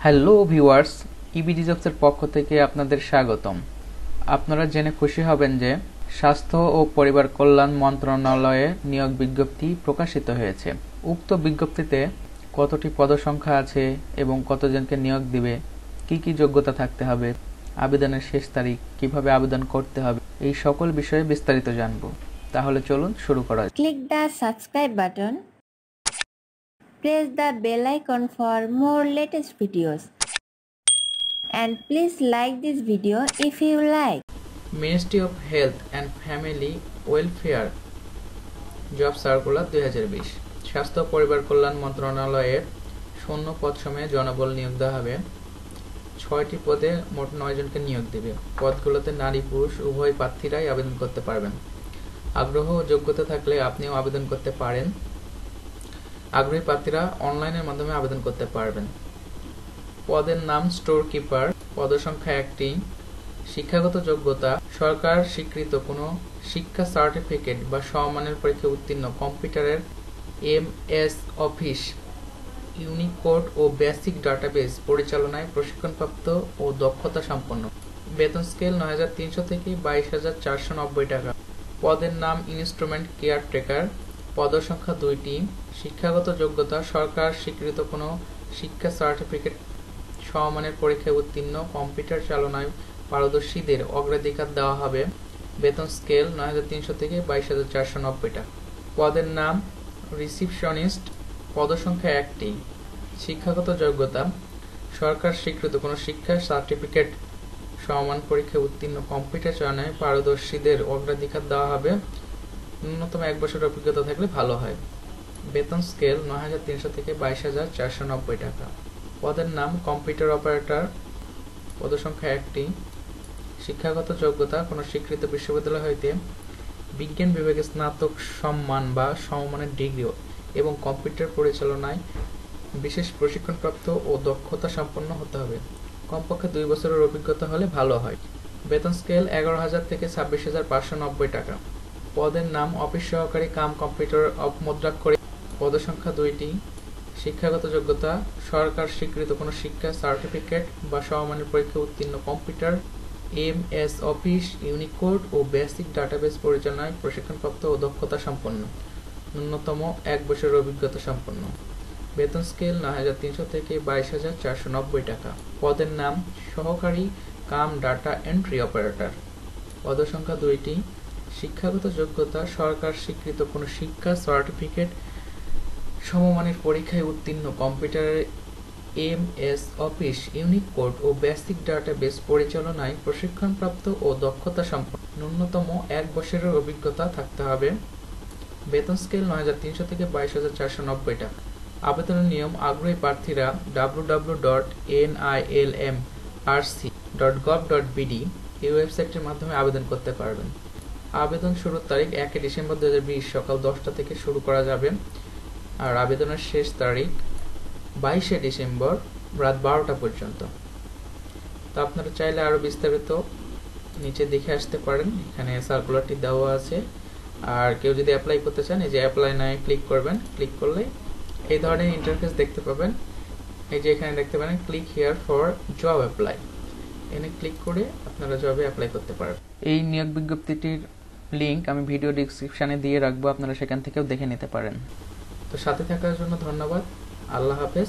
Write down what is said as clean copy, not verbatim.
Hello viewers, ইবিজি জবসের পক্ষ থেকে আপনাদের স্বাগতম। আপনারা জেনে খুশি হবেন যে স্বাস্থ্য ও পরিবার কল্যাণ মন্ত্রণালয়ে নিয়োগ বিজ্ঞপ্তি প্রকাশিত হয়েছে। উক্ত বিজ্ঞপ্তিতে কতটি পদসংখ্যা আছে এবং কতজনকে নিয়োগ দিবে, কি কি যোগ্যতা থাকতে হবে, আবেদনের শেষ তারিখ, কিভাবে আবেদন করতে হবে, এই সকল বিষয়ে বিস্তারিত জানব। তাহলে চলুন শুরু করা যাক। Click the subscribe button. Press the bell icon for more latest videos. And please like this video if you like. Ministry of health and family welfare job circular 2020। স্বাস্থ্য ও পরিবার কল্যাণ মন্ত্রণালয়ের শূন্য পদ সময়ে জনবল নিয়োগ দেওয়া হবে। 6টি পদে মোট 9 জনকে নিয়োগ দেবে। পদগুলোতে নারী পুরুষ উভয় প্রার্থীরাই আবেদন করতে পারবেন। আগ্রহ ও যোগ্যতা থাকলে আপনিও আবেদন করতে পারেন। আগ্রহী প্রার্থীরা অনলাইনের মাধ্যমে আবেদন করতে পারবেন। পদের নাম স্টোর কিপার, পদসংখ্যা 1টি। শিক্ষাগত যোগ্যতা সরকার স্বীকৃত কোনো শিক্ষা সার্টিফিকেট বা সমমানের পরীক্ষায় উত্তীর্ণ, কম্পিউটারের MS অফিস, ইউনিকোড ও বেসিক ডাটাবেস পরিচালনায় প্রশিক্ষণপ্রাপ্ত ও দক্ষতা সম্পন্ন। বেতন স্কেল ৯৩০০ থেকে ২২,৪৯০ টাকা। পদের নাম ইনস্ট্রুমেন্ট কেয়ারটেকার, পদসংখ্যা 2টি। শিক্ষাগত যোগ্যতা সরকার স্বীকৃত কোনো শিক্ষা সার্টিফিকেট, সমমানের পরীক্ষায় উত্তীর্ণ, কম্পিউটার চালনায় পারদর্শীদের অগ্রাধিকার দেওয়া হবে। বেতন স্কেল ৯৩০০ থেকে ২২,৪৯০ টাকা। পদের নাম রিসিপশনিস্ট, পদসংখ্যা 1টি। শিক্ষাগত যোগ্যতা সরকার স্বীকৃত কোনো শিক্ষা সার্টিফিকেট, সমমান পরীক্ষায় উত্তীর্ণ, কম্পিউটার চালনায় পারদর্শীদের অগ্রাধিকার দেওয়া হবে। ন্যূনতম 1 বছরের অভিজ্ঞতা থাকলে ভালো হয়। বেতন স্কেল ৯৩০০ থেকে ২২,৪৯০ টাকা। পদের নাম কম্পিউটার অপারেটর, পদসংখ্যা 1টি। শিক্ষাগত যোগ্যতা কোনো স্বীকৃত বিশ্ববিদ্যালয় হইতে বিজ্ঞান বিভাগে স্নাতক সম্মান বা সমমানের ডিগ্রি এবং কম্পিউটার পরিচালনায় বিশেষ প্রশিক্ষণপ্রাপ্ত ও দক্ষতা সম্পন্ন হতে হবে। কমপক্ষে 2 বছরের অভিজ্ঞতা হলে ভালো হয়। বেতন স্কেল 11,000 থেকে 26,590 টাকা। পদের নাম অফিস সহকারী কাম কম্পিউটার মুদ্রাক্ষরিক, পদসংখ্যা 2টি। শিক্ষাগত যোগ্যতা সরকার স্বীকৃত কোনো শিক্ষা সার্টিফিকেট বা সমমানের পরীক্ষায় উত্তীর্ণ, কম্পিউটার MS অফিস, ইউনিকোড ও বেসিক ডাটাবেস পরিচালনায় প্রশিক্ষণপ্রাপ্ত ও দক্ষতা সম্পন্ন। ন্যূনতম 1 বছরের অভিজ্ঞতা সম্পন্ন। বেতন স্কেল ৯৩০০ থেকে ২২,৪৯০ টাকা। পদের নাম সহকারী কাম ডাটা এন্ট্রি অপারেটর, পদসংখ্যা 2টি। শিক্ষাগত যোগ্যতা সরকার স্বীকৃত কোনো শিক্ষা সার্টিফিকেট, সমমানের পরীক্ষায় উত্তীর্ণ, কম্পিউটারের MS অফিস, ইউনিকোড ও বেসিক ডাটাবেস পরিচালনায় প্রশিক্ষণপ্রাপ্ত ও দক্ষতা সম্পন্ন। ন্যূনতম 1 বছরের অভিজ্ঞতা থাকতে হবে। বেতন স্কেল ৯৩০০ থেকে ২২,৪৯০ টাকা। আবেদনের নিয়ম: আগ্রহী প্রার্থীরা www.nilmrc.gov.bd এই ওয়েবসাইটের মাধ্যমে আবেদন করতে পারবেন। আবেদন শুরুর তারিখ 1 ডিসেম্বর 2020 সকাল 10টা থেকে শুরু করা যাবে। আর আবেদনের শেষ তারিখ 22 ডিসেম্বর রাত 12টা পর্যন্ত। তো আপনারা চাইলে আরো বিস্তারিত নিচে দেখে আসতে পারেন, এখানে সার্কুলারটি দেওয়া আছে। আর কেউ যদি অ্যাপ্লাই করতে চান, এই যে অ্যাপ্লাই নাও ক্লিক করবেন। ক্লিক করলে এই ধরনের ইন্টারফেস দেখতে পাবেন। এই যে এখানে দেখতে পারেন click here for job apply, এখানে ক্লিক করে আপনারা জবে অ্যাপ্লাই করতে পারবেন। এই নিয়োগ বিজ্ঞপ্তিটির লিংক আমি ভিডিও ডেসক্রিপশনে দিয়ে রাখবো, আপনারা সেখান থেকেও দেখে নিতে পারেন। তো সাথে থাকার জন্য ধন্যবাদ। আল্লাহ হাফেজ।